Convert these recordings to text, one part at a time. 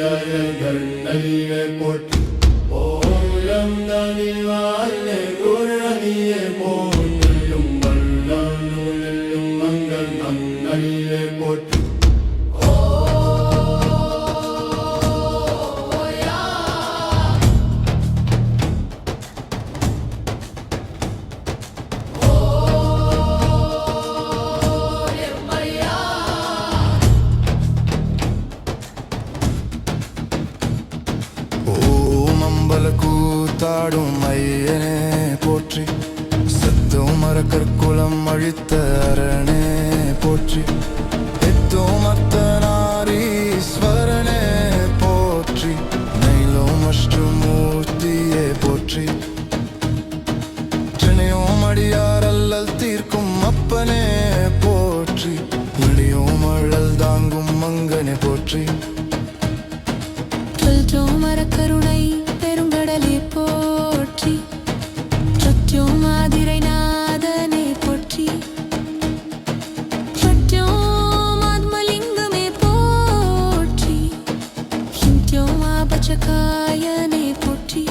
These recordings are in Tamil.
கண்ணலிலே போற்றி ஓலம் தனில் வாழ்ந்த குழலியே போற்றும் வல்லாலும் மங்கள் கண்ணலிலே போற்றி கூத்தாடும் ஐயனே போற்றி சத்தோம் மரக்கற்குலம் அழித்த அரணே போற்றி எத்தோம் அத்தனாரீஸ்வரனே போற்றி நைலோம் அஷ்டமூர்த்தியே போற்றி சென்னையோம் அடியார் அல்லல் தீர்க்கும் அப்பனே போற்றி மடியோம் அழல் தாங்கும் மங்கனே போற்றி மரக்கருணை பெருங்கடலே போற்றி சத்தியோம் மாதிரை நாதனே போற்றி சத்தியோம் ஆத்மலிங்கமே போற்றி ஹிந்தியோம் ஆபச்சகாயனே போற்றி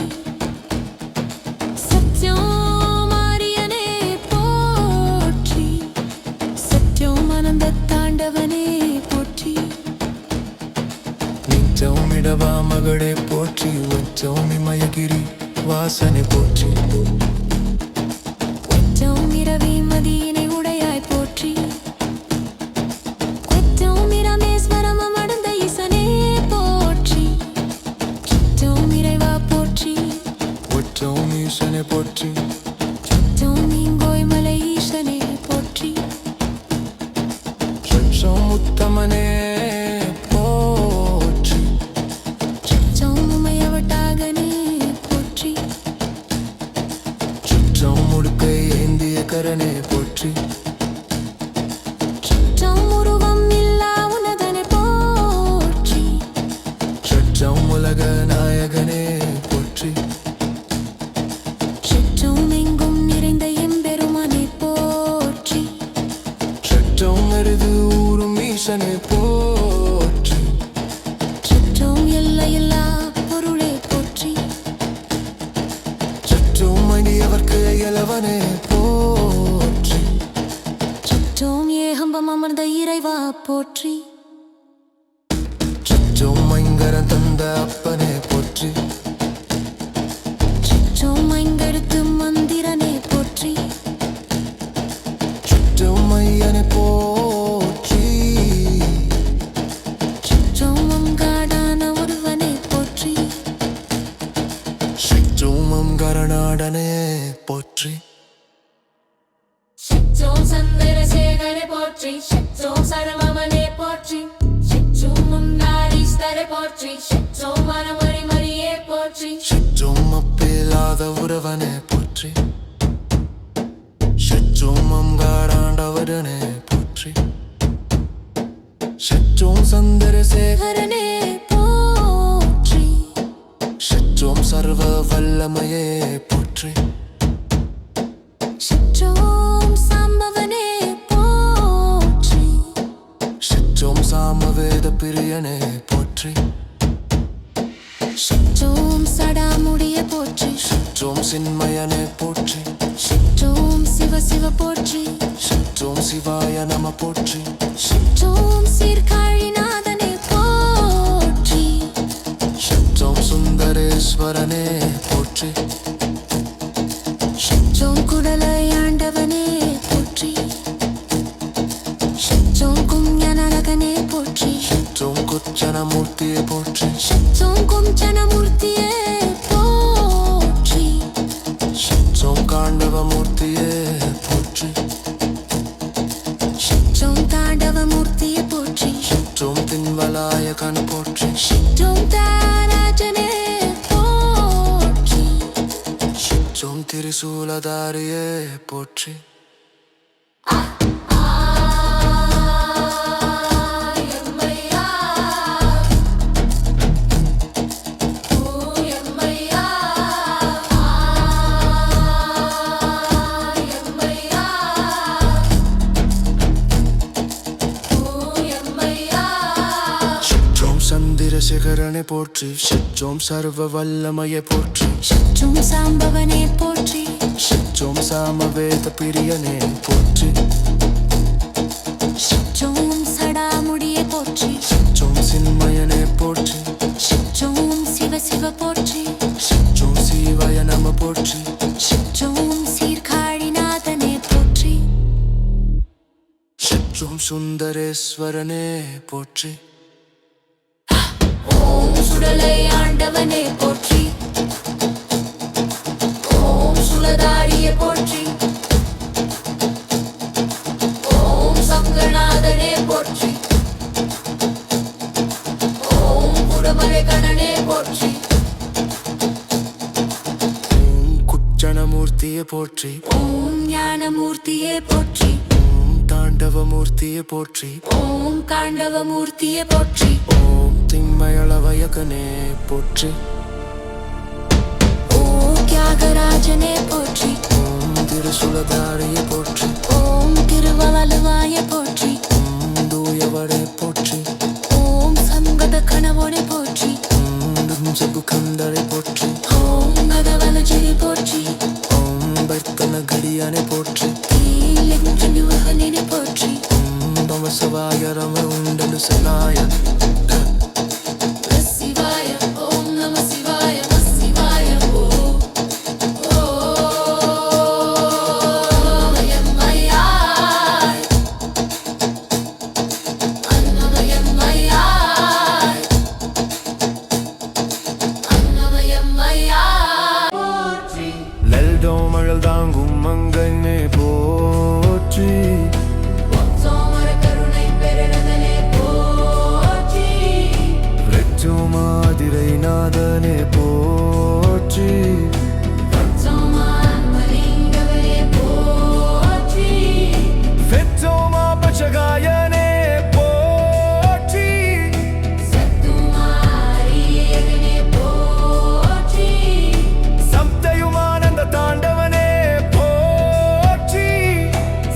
சத்தியோம் ஆரியனே போற்றி சத்தியோம் ஆனந்த தாண்டவனே போற்றி நிச்சோமிடவா மகளே போற்றி உச்சோமி மயகிரி வாசனை போற்றி உச்சோமிரவி மதியினை உடையாய் போற்றி உச்சோமி ராமேஸ்வரம் அமர்ந்த ஈசனே போற்றி உச்சோமிரைவா போற்றி உச்சோமி ஈசனை போற்றி உச்சோமி கோய்மலை ஈசனே போற்றி உச்சோம் உத்தமனே கரனே போற்றி சற்றம் உருவம் இல்லா உனதனை போற்றி சற்றம் உலக நாயகனே போற்றி சற்றம் எங்கும் நிறைந்த எம்பெருமானே போற்றி சற்றம் எருது ஊரும் ஈசனே போற்றி சற்றம் எல்லையில்லா பொருளே போற்றி சற்றம் அடியவர்க்கு இளவனே போற்றி சற்றோம் ஏகம்பம் அமர்ந்த இறைவா போற்றி சற்றோம் ஐங்கர தந்த அப்பனே போற்றி சற்றோம் ஐங்கருத்து மந்திரனே போற்றி சற்றோம் ஐயனே போற்றி சற்றோம் அங்காடான ஒருவனே போற்றி சற்றோம் அங்கரநாடனே போற்றி சற்றோம் சந்திரசேகரே போற்றி சற்றோம் சரவமனே போற்றி சற்றோம் முந்தாரீஸ்வரே போற்றி சற்றோம் மரமரி மரியே போற்றி சற்றோம் அப்பில்லாத உறவனே போற்றி சற்றோம் அங்காடாண்டவரனே போற்றி சற்றோம் சந்திரசேகரனே போற்றி சற்றோம் சர்வ வல்லமையே போற்றி சற்றோம் சாம்பவனே போற்றி சற்றோம் சாமவேத பிரியனே போற்றி சற்றோம் சடாமுடிய போற்றி சற்றோம் சின்மயனே போற்றி சற்றோம் சிவ சிவ போற்றி சற்றோம் சிவாய நம போற்றி சற்றோம் சீர்காழிநாதனே போற்றி சற்றோம் சுந்தரேஸ்வரனே போற்றி சற்றோம் குடலையாண்டவனே போற்றி சற்றோம் குஞ்சனரகனே போற்றி சற்றோம் குச்சனமூர்த்தியே போற்றி சற்றோம் குஞ்சனமூர்த்தியே போற்றி சற்றோம் காண்டவமூர்த்தியே போற்றி சற்றோம் தாண்டவமூர்த்தியே போற்றி சற்றோம் தின்வலாயகன் போற்றி சற்றோம் தாராஜனே போற்றி சற்றோம் திரிசூலதாரியே போற்றி சந்திரசேகரனே ஈஸ்வரனை போற்றி ஷட்ஜோம் சர்வ வல்லமையை போற்றி சற்றும் சாம்பவனே போற்றி ஷட்ஜோம் சாமவேத பிரியனே போற்றி சற்றும் சடாமுடியே போற்றி ஷட்ஜோம் சின்மயனே போற்றி சற்றும் சிவ சிவ போற்றி ஷட்ஜோம் சீவய நம போற்றி சற்றும் சீர்காழிநாதனே போற்றி ஷட்ஜோம் சுந்தரேஸ்வரனே போற்றி ஓம் சுடலை ஆண்டவனே போற்றி ஓம் சுலதாரியே போற்றி ஓம் சங்கநாதனே போற்றி ஓம் குடமலை கணனே போற்றி ஓம் குச்சனமூர்த்தியை போற்றி ஓம் ஞானமூர்த்தியே போற்றி ஓம் தாண்டவமூர்த்தியை போற்றி ஓம் காண்டவமூர்த்தியே போற்றி ஓம் திம்மயளவயகனே போற்றி ஓம் தியாகராஜனே போற்றி ஓம் திருசுலதாரியை போற்றி ஓம் திருவவலுவாய போற்றி ஓம் தூயவரே போற்றி ஓம் சங்கத கணவனே போற்றி ஓம் சபுகந்தரை போற்றி ஓம் பகவலஜிரி போற்றி ஓம் பர்த்தன கடியானை போற்றி ீலெஞ்சனிவகனே போற்றி ஓம் நமசவாய ரம உண்டனு சனாய சிவாய ஓம் நம சிவாய சிவாய ஓம் ஓமயம்மயாய் அன்னமயம்மயாய் அன்னமயம்மயாய் போற்றி லல்டோமழல் தாங்கும் மங்கனே போற்றி சோமர கருணை பெருநதனே போற்றி விரட்சோமாதிரை நாதனே போற்றி சோமான்மலிங்கவனே போற்றி வெற்றோமா பச்சகாயனே போற்றி சத்துமாரியகனே போற்றி சப்தயுமானந்த தாண்டவனே போற்றி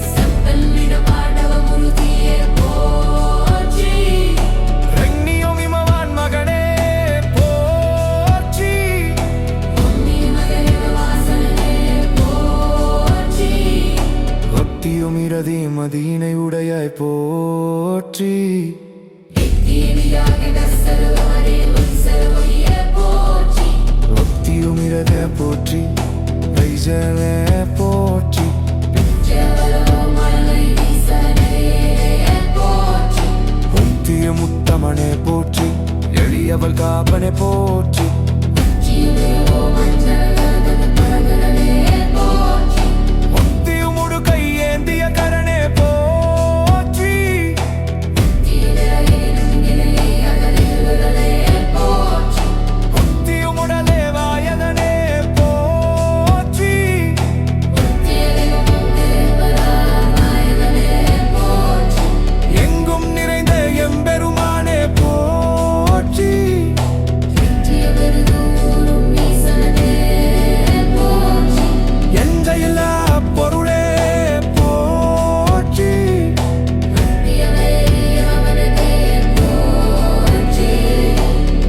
சம்பன்னிட பாடவமுருதியே போற்றி ரங்னியும் இமவான் மகனே போற்றி பொன்னி மகரிட வாசனே போற்றி பக்தியும் இரதி மதீனை உடையாய் போற்றி தேவியாக சர்வரே சர்வயே போற்றி பக்தியும் இரத போற்றி வைஜனே போற்றி ஜெவலோமலை வீசனே போற்றி முக்திய முத்தமனே போற்றி எளியவள் காப்பனே போற்றி ஜீவோ மஞ்சளகன பரகரனே போற்றி முக்தியும் உடு கையேந்திய கரணே போற்றி தீரே நங்கிலே அகலிலே போற்றி முக்தியும் உடலே வாயகனே போற்றி எங்கும் நிறைந்த எம்பெருமானே போற்றி எந்தையில்லா பொருளே போற்றி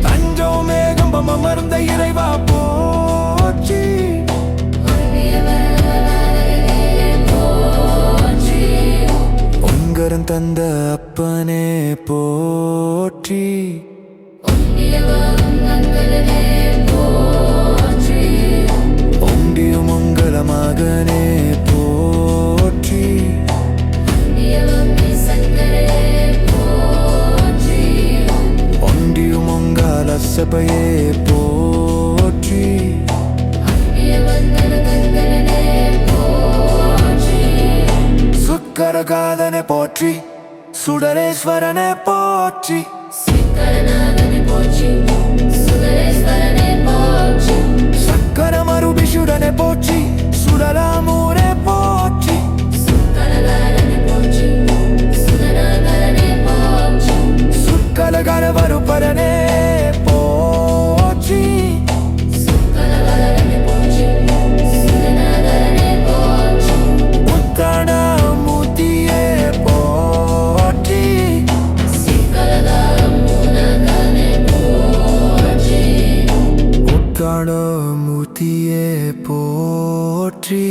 தஞ்சோமேகம்பம் அமர்ந்த இறைவா போற்றி உங்கரன் தந்த அப்பனே போற்றி ஒண்டிய மங்கள மகனே போற்றி ஒண்டிய மங்கள சபையே போற்றி சுக்கரகாதனை போற்றி சுடரேஸ்வரனை போற்றி சக்கர மருபிஷுடனை போற்றி சுடலாமூரே போற்றி சுக்கலகர வருபரனே போற்றி உத்தரமூர்த்தியே போற்றி சிக்கலதாம் முனகனே போற்றி முத்தாட மூர்த்தியே போற்றி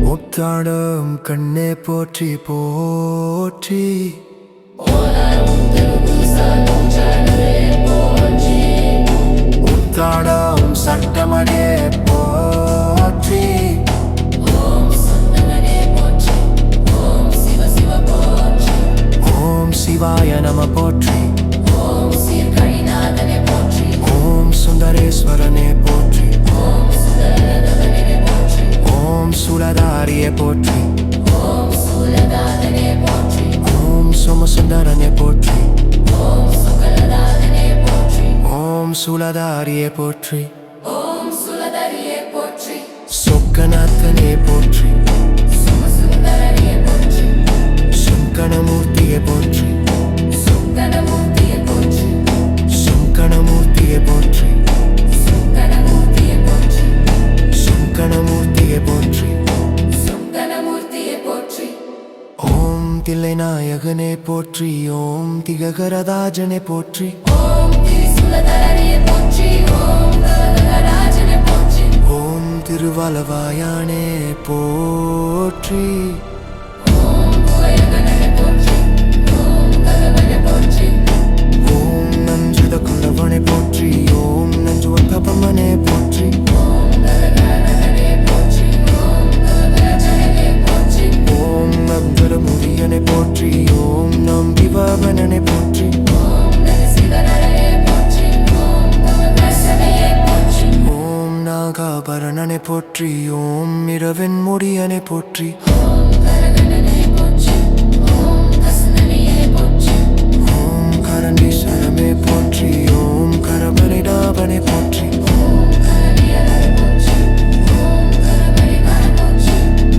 முத்தாடம் கண்ணே போற்றி போற்றி முத்தாடம் சட்டமடே போற்றி ஓம் சிவாய நம போற்றி ஓம் சுந்தரேஸ்வரனே போற்றி ஓம் சூலதாரியே போற்றி ஓம் சோமசுந்தரனே போற்றி ஓம் சூலதாரியே போற்றி சொக்கநாதனே போற்றி சங்கணமூர்த்தியே போற்றி சங்கணமூர்த்தியே போற்றி சங்கணமூர்த்தியே போற்றி ஓம் தில்லைநாயகனே போற்றி ஓம் திககரதாஜனே போற்றி ஓம் திருவலவாயானே போற்றி ஓம் நஞ்சுத குலவனே போற்றி ஓம் நஞ்சுவ கபமனே போற்றி ஓம் நம்பரமுரியனே போற்றி ஓம் நம்பிவாவனனே போற்றி ஓம் நாகாபரணனே போற்றி ஓம் இரவின் முடியனே போற்றி ஓம் கரண்டீஸ்வரமே போற்றி ஓம் கரபரிடாபனே போற்றி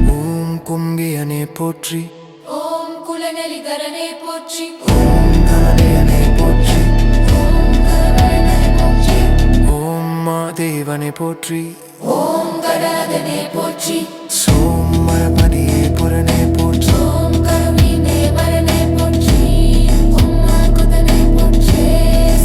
ஓம் கும்பியனே போற்றி ஓம் குலநெலிதரனே போற்றி ஓம் கமலையனே போற்றி ஓம் மாதேவனே போற்றி ஓம் கடாதனே போற்றி சோமரபதியே புரனே போற்றி ஓம் கருமீனே வரனே போற்றி ஓம் மாகுதனே போற்றி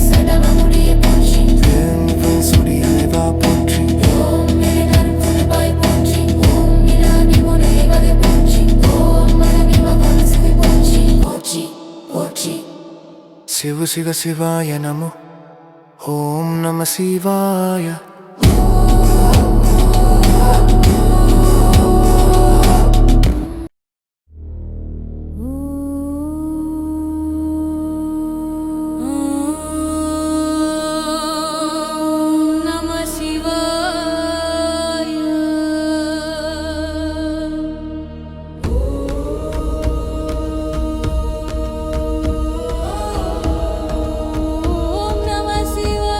சடமமுடியே போற்றி வெண்வெண் சுடியாய் வா போற்றி ஓம் மேகர்புல்பாய் போற்றி ஓம் மிலானி முனைவதே போற்றி ஓம் மலனி மகன்சுவி போற்றி போற்றி போற்றி சிவ சிவ சிவாய நமோ ஓம் நம சிவாய ஓம் நம சிவாய ஓம் நம சிவாய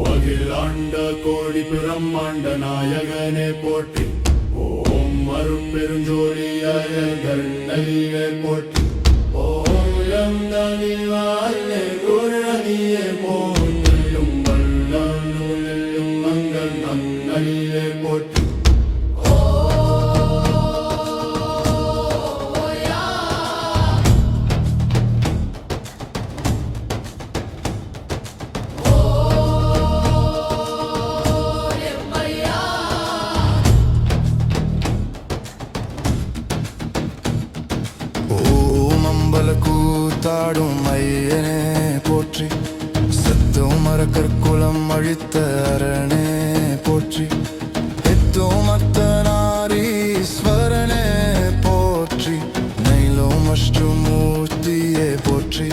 அகிலாண்ட கோடி பிரம்மாண்ட நாயகனே போற்றி ஓம் அருட்பெருஞ்சோதியர்கள் நல்லே போற்றி ஓம் லம்தனிவாலே குரணியே போற்றியும் வல்லானும் மங்கள் நல்லே போற்றி ஓம் அம்பல கூத்தாடும் ஐயனே போற்றி சத்தோம் மரக்கற்குலம் அழித்த அரணே போற்றி எத்தோம் அத்தனாரீஸ்வரனே போற்றி நைலோம் அஷ்டமூர்த்தியே போற்றி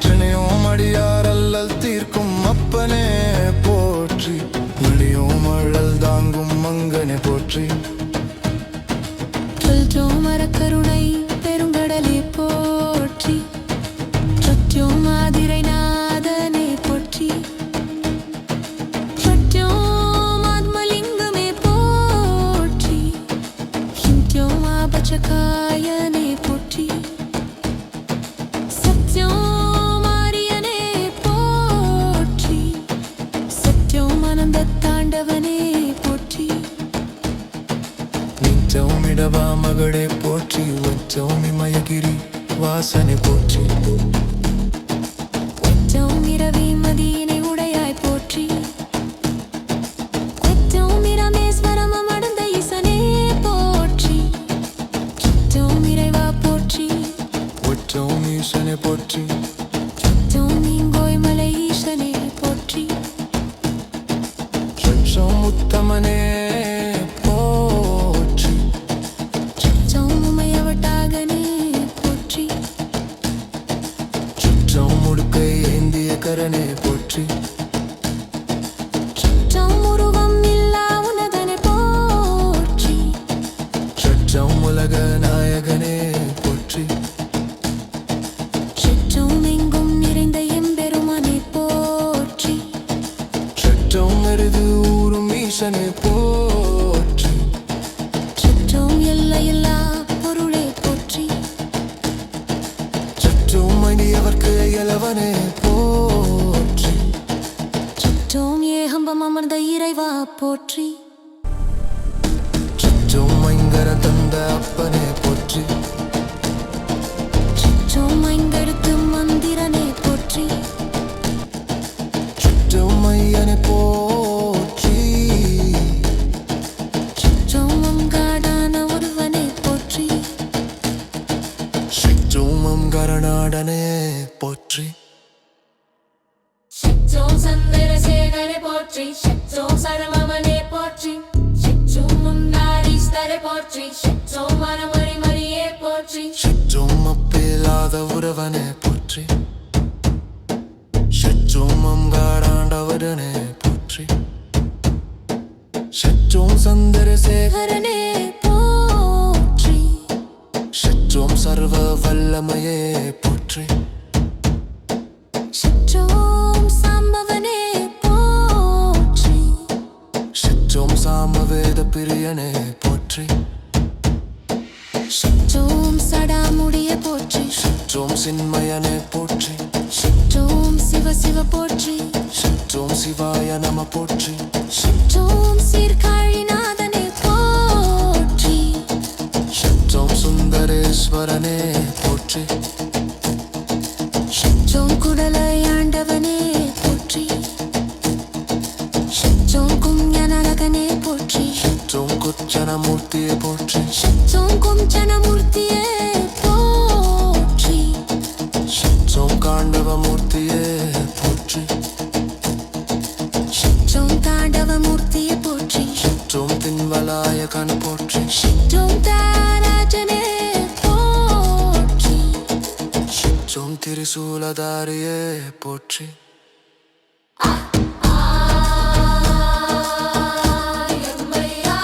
சென்னையோம் அடியார் அல்லல் தீர்க்கும் அப்பனே போற்றி மடியோம் அழல் தாங்கும் மங்கனே போற்றி மரக்கருணை பெருங்கடலே போற்றி வீரவா மகளே போற்றி உச்சௌமி மயகிரி வாசனை போற்றி உச்சௌமி ரவி மதியினை உடையாய் போற்றி உச்சௌமி ரமேஸ்வரம் அமர்ந்த ஈசனே போற்றி உச்சௌமி இறைவா போற்றி உச்சௌமி ஈசனை போற்றி உச்சௌமி கோய்மலை ஈசனே போற்றி உச்சௌம் உத்தமனே போற்றி உச்சௌம் உமையவட்டாகனே போற்றி உச்சௌம் முடுக்கை ஏந்திய கரனே போற்றி உச்சௌம் உருவம் இல்லா உனதனை போற்றி உச்சௌம் உலக நாயகனே போற்றி உச்சௌம் எங்கும் நிறைந்த எம்பெருமானே போற்றி உச்சௌம் மருது ஊரும் ஈசனே போற்றி உச்சௌம் எல்லையில்லா பொருளே போற்றி உச்சௌம் மணியவர்க்கு இளவனே போற்றி உச்சௌம் ஏகம்பம் அமர்ந்த இறைவா போற்றி உச்சௌம் ஐங்கர தந்த அப்பனே போற்றி உச்சௌம் ஐங்கெழுத்து மந்திரனே போற்றி உச்சௌம் ஐயனே போற்றி உச்சௌம் அங்காடான ஒருவனே போற்றி உச்சௌம் அங்கரநாடனே போற்றி சிற்றோம் சந்திரசேகரே போற்றி சிற்றோம் சரமமனே போற்றி சிற்றோம் முன்னாரீஸ்வரே போற்றி சிற்றோம் மரமரி மரியே போற்றி உச்சௌம் அப்பில்லாத உறவனே போற்றி உச்சௌம் அங்காடாண்டவரனே போற்றி உச்சௌம் சந்திரசேகர ஹரனே போற்றி உச்சௌம் சர்வ வல்லமையே போற்றி உச்சௌம் சாம்பவனே போற்றி உச்சௌம் சாமவேத பிரியனே போற்றி உச்சௌம் சடாமுடியே போற்றி உச்சௌம் சின்மயனே போற்றி உச்சௌம் சிவ சிவ போற்றி உச்சௌம் சிவாய நம போற்றி உச்சௌம் சீர்காழிநாதனே போற்றி உச்சௌம் சுந்தரேஸ்வரனே போற்றி உச்சௌம் குடலையாண்டவனே போற்றி உச்சௌம் குஞ்ஞானரகனே போற்றி உச்சௌம் குச்சனமூர்த்தியே போற்றி உச்சௌம் குஞ்சனமூர்த்தியே போற்றி உச்சௌம் காண்டவமூர்த்தியே போற்றி உச்சௌம் தாண்டவமூர்த்தியே போற்றி உச்சௌம் தின்வலாயகன் போற்றி உச்சௌம் தாராஜனே போற்றி உச்சௌம் திரிசூலதாரியே போற்றி எம்மையா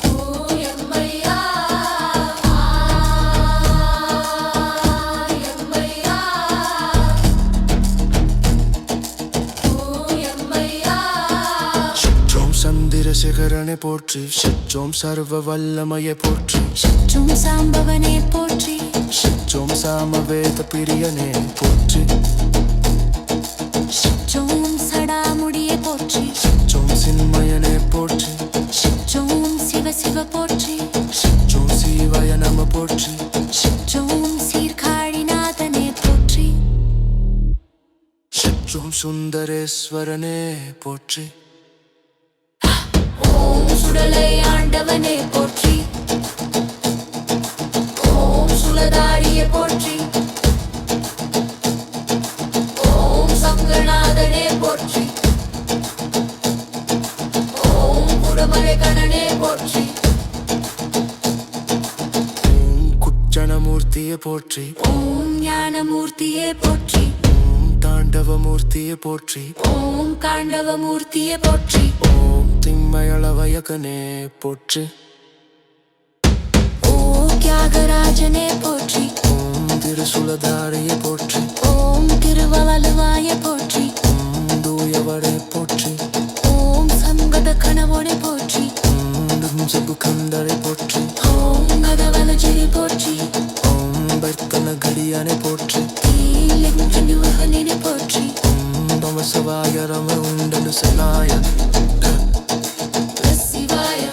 ஓ எம்மையா எம்மையா ஓ எம்மையா உச்சௌம் சந்திரசேகரனே போற்றி உச்சௌம் சர்வ வல்லமையே போற்றி உச்சௌம் சாம்பவனே போற்றி உச்சௌம் சாமவேத பிரியனே போற்றி உச்சௌம் சடாமுடியே போற்றி உச்சௌம் சின்மயனே போற்றி உச்சௌம் சிவ சிவ போற்றி உச்சௌம் சிவாய நம போற்றி உச்சௌம் சீர்காழிநாதனே போற்றி உச்சௌம் சுந்தரேஸ்வரனே போற்றி ஓம் சுடலையாண்டவனே போற்றி ஓம் சுலதாரியே போற்றி ஓம் சங்கநாதனே போற்றி ஓம் குடமலை கணனே போற்றி ஓம் குச்சனமூர்த்தியே போற்றி ஓம் ஞானமூர்த்தியே போற்றி ஓம் தாண்டவமூர்த்தியே போற்றி ஓம் காண்டவமூர்த்தியே போற்றி ஓம் திம்மயளவயகனே போற்றி ஓம் தியாகராஜனே போற்றி ஓம் திருசுலதாரியே போற்றி ஓம் திருவவலுவாய போற்றி ஓம் தூயவரே போற்றி ஓம் சங்கத கணவனே போற்றி ஓம் சபுகந்தரே போற்றி ஓம் கதவலஜிரி போற்றி ஓம் பர்த்தன கடியானே போற்றி லிங்கனிவகனினே போற்றி ஓம் நம சிவாய ரம உண்டனு சனாய சிவாய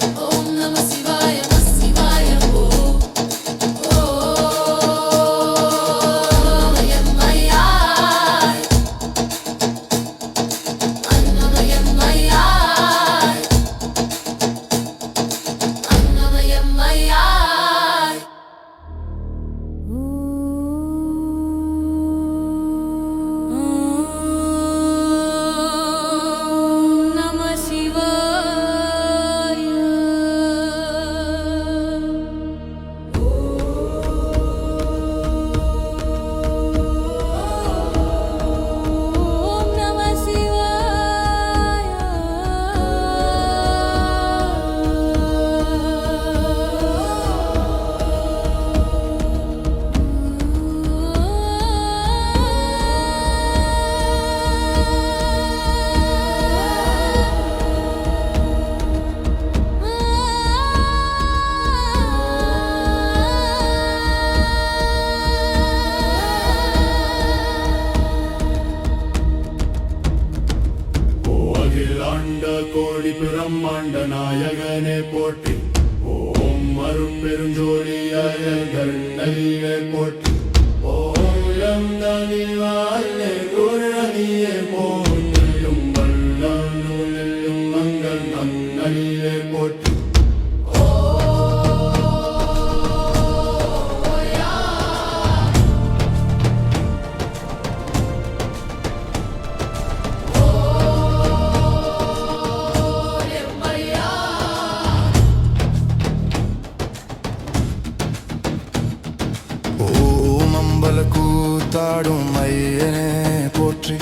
ஜோலியாய கண்ணலியே போற்றி ஓம் எம் நனிவாலே குரணியே போற்றியும் வல்லான் நூலிலும் மங்கள் நன்னலியே போற்றி கூத்தாடும் ஐயனே போற்றி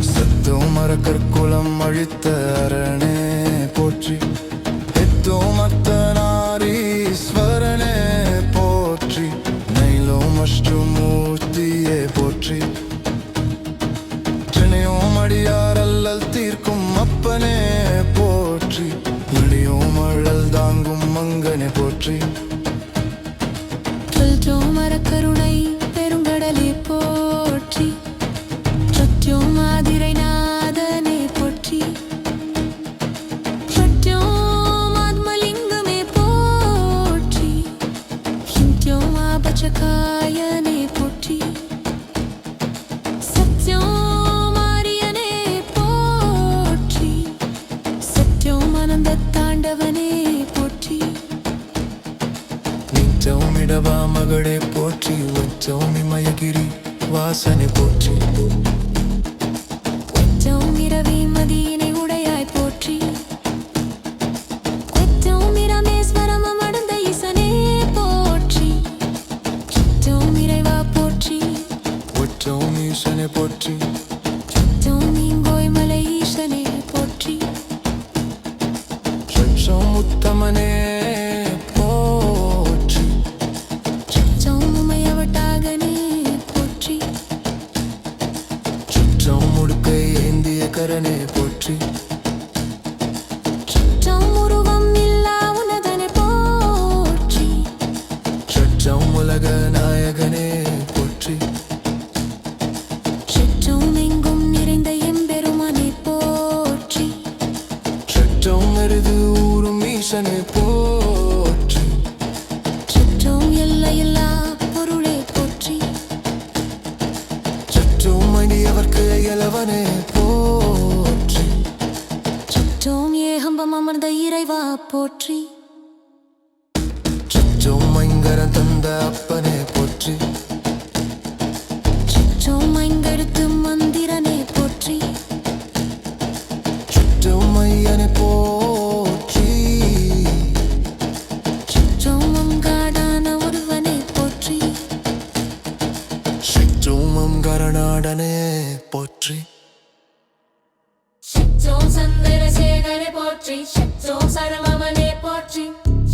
சத்தும் மரக்கற்குலம் அழித்த அரணே போற்றி எத்தும் அத்தனாரீஸ்வரனே போற்றி நைலும் அஷ்டமூர்த்தியே போற்றி சென்னையும் அடியாரல்லல் தீர்க்கும் அப்பனே போற்றி இடியும் அழல் தாங்கும் மங்கனே போற்றி மரக்கருணை பெருங்கடலே போற்றி சத்தியம் மாதிரை நாதனே போற்றி சத்தியம் ஆத்மலிங்கமே போற்றி ஹிந்தியம் ஆபச்சகாயனே போற்றி சத்தியம் ஆரியனே போற்றி சத்தியம் ஆனந்த தாண்டவனே போற்றி நிச்சயம் இடவா மகளே போற்றி உச்சம் இமயகிரி வாசனை போற்றி உச்சம் இரவி மதியினை உடையாய் போற்றி உச்சம் இரமேஸ்வரம் அமர்ந்த ஈசனே போற்றி உச்சம் இறைவா போற்றி உச்சம் ஈசனை போற்றி உச்சம் நீங்கோய் மலை ஈசனே போற்றி உச்சம் உத்தமனே கரனே போற்றி சட்டம் உருவம் இல்லா உனதனை போற்றி சட்டம் உலக நாயகனே போற்றி சட்டம் எங்கும் நிறைந்த எம்பெருமானே போற்றி சட்டம் மருது ஊரும் ஈசனே போற்றி சட்டம் எல்லையில்லா பொருளே போற்றி சட்டம் அடியவர்க்கு இளவனே போற்றி சட்டம் ஏகம்பம் அமர்ந்த இறைவா போற்றி சட்டம் மைங்கரம் தந்த அப்பனே போற்றி சட்டம் மைங்கெடுத்து மந்திரனே போற்றி சட்டம் மையனை போற்றி சட்டம் அங்காடான ஒருவனே போற்றி சட்டம் அங்கரநாடனே போற்றி சச்சோம் சந்திரசேகரே போற்றி சச்சோம் சரவமனே போற்றி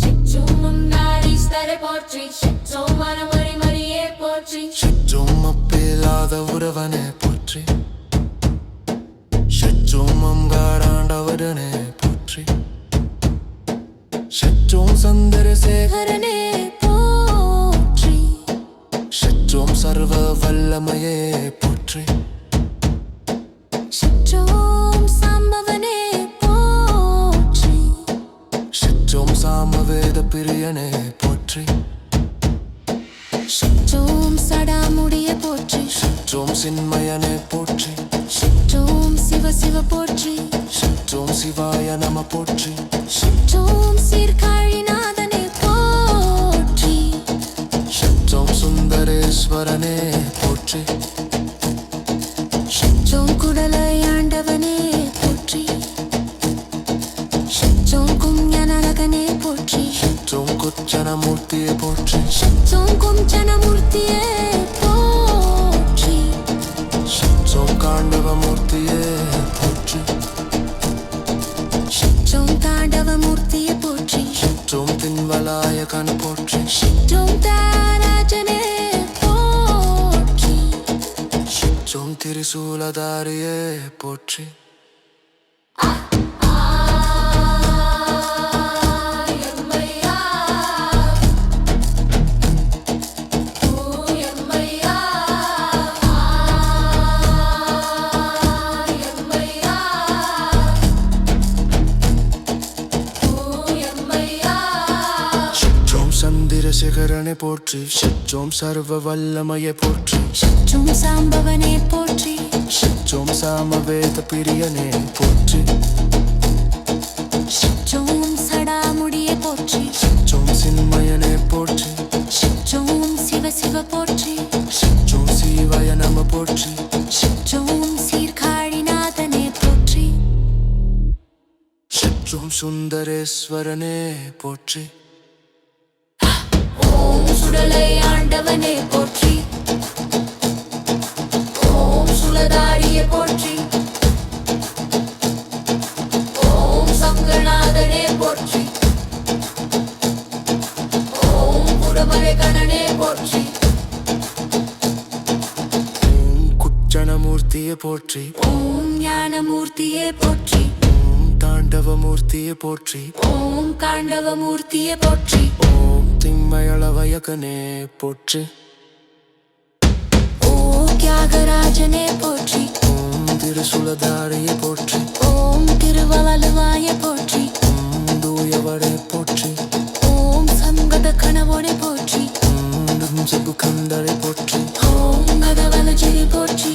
சச்சோம் முன்னாரீஸ்வரே போற்றி சச்சோம் மனமரி மரியே போற்றி சட்டம் அப்பில்லாத உறவனே போற்றி சட்டம் அங்காடாண்டவரனே போற்றி சட்டம் சந்திரசேகரனே போற்றி சட்டம் சர்வ வல்லமையே போற்றி சட்டம் சாம்பவனே போற்றி சட்டம் சாமவேத பிரியனே போற்றி சட்டம் சடாமுடிய போற்றி சட்டம் சின்மயனே போற்றி சட்டம் சிவ சிவ போற்றி சட்டம் சிவாய நம போற்றி சட்டம் சீர்காழிநாதனே போற்றி சட்டம் சுந்தரேஸ்வரனே போற்றி சட்டம் குடலையாண்டவனே போற்றி சட்டம் கும்ஞானரகனே போற்றி சட்டம் கொச்சனமூர்த்தியே போற்றி சட்டம் கும்சனமூர்த்தியே போற்றி சட்டம் காண்டவமூர்த்தியே போற்றி சட்டம் தாண்டவமூர்த்தியே போற்றி சட்டம் தின்வலாயகன் போற்றி சட்டம் தாராஜனே போற்றி சட்டம் திரிசூலதாரியே போற்றி எம்மையா ஓ எம்மையா எம்மையா ஓ எம்மையா சட்டம் சந்திர சிகரனை போற்றி ஷட்ஜோம் சர்வ வல்லமையை போற்றி ஷட்ஜும் சாம்பவனே போற்றி ஷட்ஜோம் சாமவேத பிரியனே போற்றி ஷட்ஜும் சடாமுடியே போற்றி ஷட்ஜோம் சின்மயனே போற்றி ஷட்ஜும் சிவ சிவ போற்றி ஷட்ஜோம் சிவாய நம போற்றி ஷட்ஜும் சீர்காழிநாதனே போற்றி ஷட்ஜோம் சுந்தரேஸ்வரனே போற்றி ஓம் சுடலை ஆண்டவனே போற்றி ஓம் சுலதாரியே போற்றி ஓம் சங்கநாதனே போற்றி ஓம் குடமலை கணனே போற்றி ஓம் குச்சனமூர்த்தியை போற்றி ஓம் ஞானமூர்த்தியே போற்றி ஓம் தாண்டவமூர்த்தியை போற்றி ஓம் காண்டவமூர்த்தியே போற்றி ஓம் திம்மயளவயகனே போற்றி ஓம் தியாகராஜனே போற்றி ஓம் திருசுலதாரியை போற்றி ஓம் திருவவலுவாயே போற்றி ஓம் தூயவரே போற்றி ஓம் சங்கத கணவனே போற்றி ஓம் சபுகந்தரை போற்றி ஓம் பகவலஜிரி போற்றி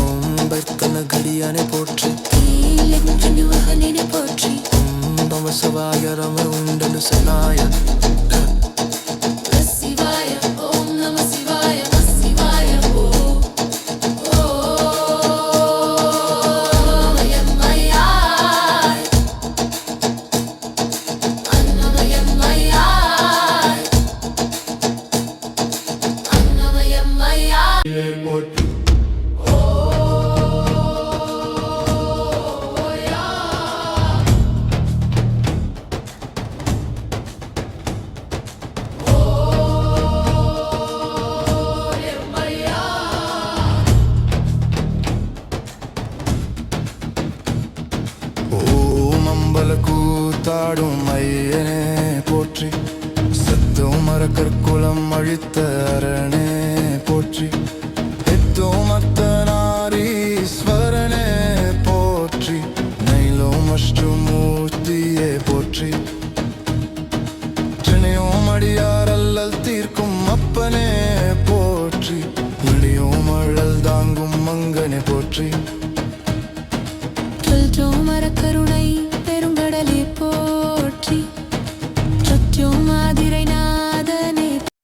ஓம் பர்த்தன கடியானை போற்றி கீழே போற்றி ஓம் நம சிவாய ரம உண்டனு சனாய சிவாய ஓம் நம சிவாய சிவாய ஓம் எம்மையாய் அன்னம எம்மையாய் அன்னம எம்மையாய் போற்றி ஓம் அம்பல கூத்தாடும் ஐயனே போற்றி சத்தோம் மரக்கற்குளம் அழித்த அரணே போற்றி எத்தோம் அத்தனாரீஸ்வரனே போற்றி நைலோம் அஷ்டமூர்த்தியே போற்றி